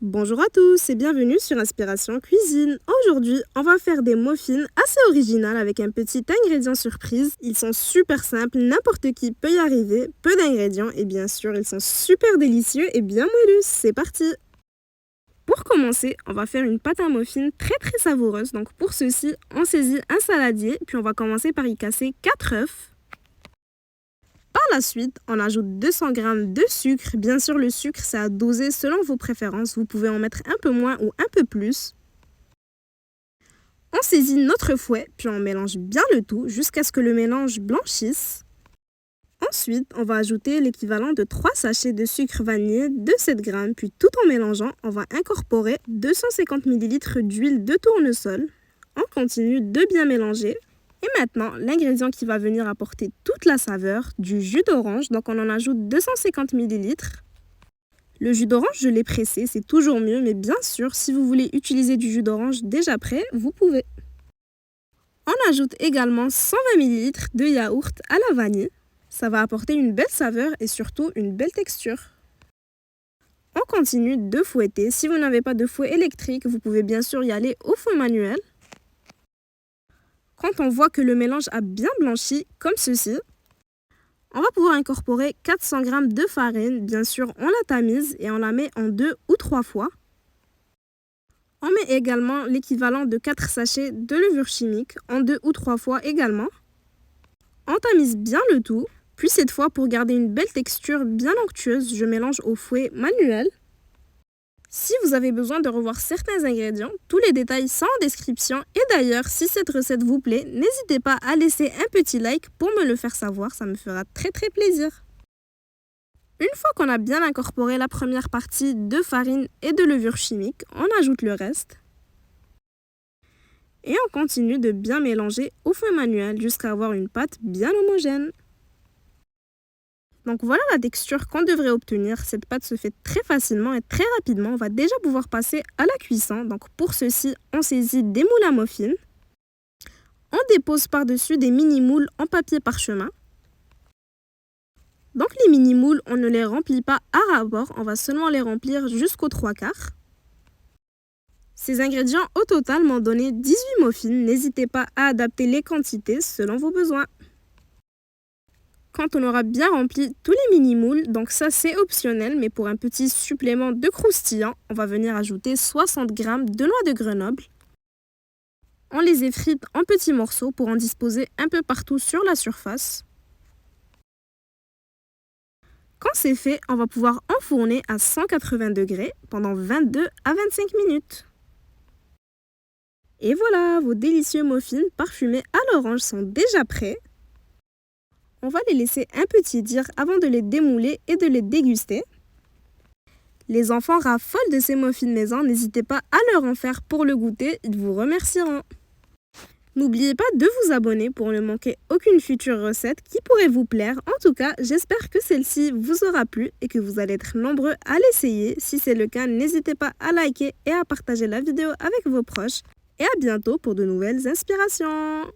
Bonjour à tous et bienvenue sur Inspiration Cuisine. Aujourd'hui, on va faire des muffins assez originales avec un petit ingrédient surprise. Ils sont super simples, n'importe qui peut y arriver, peu d'ingrédients et bien sûr, ils sont super délicieux et bien moelleux. C'est parti! Pour commencer, on va faire une pâte à muffins très savoureuse. Donc pour ceci, on saisit un saladier, puis on va commencer par y casser 4 œufs. Par la suite, on ajoute 200 g de sucre. Bien sûr, le sucre, c'est à doser selon vos préférences. Vous pouvez en mettre un peu moins ou un peu plus. On saisit notre fouet, puis on mélange bien le tout jusqu'à ce que le mélange blanchisse. Ensuite, on va ajouter l'équivalent de 3 sachets de sucre vanillé de 7 g. Puis tout en mélangeant, on va incorporer 250 ml d'huile de tournesol. On continue de bien mélanger. Et maintenant, l'ingrédient qui va venir apporter toute la saveur, du jus d'orange. Donc on en ajoute 250 ml. Le jus d'orange, je l'ai pressé, c'est toujours mieux. Mais bien sûr, si vous voulez utiliser du jus d'orange déjà prêt, vous pouvez. On ajoute également 120 ml de yaourt à la vanille. Ça va apporter une belle saveur et surtout une belle texture. On continue de fouetter. Si vous n'avez pas de fouet électrique, vous pouvez bien sûr y aller au fouet manuel. Quand on voit que le mélange a bien blanchi, comme ceci, on va pouvoir incorporer 400 g de farine. Bien sûr, on la tamise et on la met en 2 ou 3 fois. On met également l'équivalent de 4 sachets de levure chimique en 2 ou 3 fois également. On tamise bien le tout. Puis cette fois, pour garder une belle texture bien onctueuse, je mélange au fouet manuel. Si vous avez besoin de revoir certains ingrédients, tous les détails sont en description. Et d'ailleurs, si cette recette vous plaît, n'hésitez pas à laisser un petit like pour me le faire savoir, ça me fera très plaisir. Une fois qu'on a bien incorporé la première partie de farine et de levure chimique, on ajoute le reste. Et on continue de bien mélanger au fouet manuel jusqu'à avoir une pâte bien homogène. Donc voilà la texture qu'on devrait obtenir. Cette pâte se fait très facilement et très rapidement. On va déjà pouvoir passer à la cuisson. Donc pour ceci, on saisit des moules à muffins. On dépose par-dessus des mini-moules en papier parchemin. Donc les mini-moules, on ne les remplit pas à ras-bord. On va seulement les remplir jusqu'aux 3/4. Ces ingrédients au total m'ont donné 18 muffins. N'hésitez pas à adapter les quantités selon vos besoins. Quand on aura bien rempli tous les mini-moules, donc ça c'est optionnel, mais pour un petit supplément de croustillant, on va venir ajouter 60 g de noix de Grenoble. On les effrite en petits morceaux pour en disposer un peu partout sur la surface. Quand c'est fait, on va pouvoir enfourner à 180 degrés pendant 22 à 25 minutes. Et voilà, vos délicieux muffins parfumés à l'orange sont déjà prêts. On va les laisser un peu tiédir avant de les démouler et de les déguster. Les enfants raffolent de ces muffins maison, n'hésitez pas à leur en faire pour le goûter, ils vous remercieront. N'oubliez pas de vous abonner pour ne manquer aucune future recette qui pourrait vous plaire. En tout cas, j'espère que celle-ci vous aura plu et que vous allez être nombreux à l'essayer. Si c'est le cas, n'hésitez pas à liker et à partager la vidéo avec vos proches. Et à bientôt pour de nouvelles inspirations.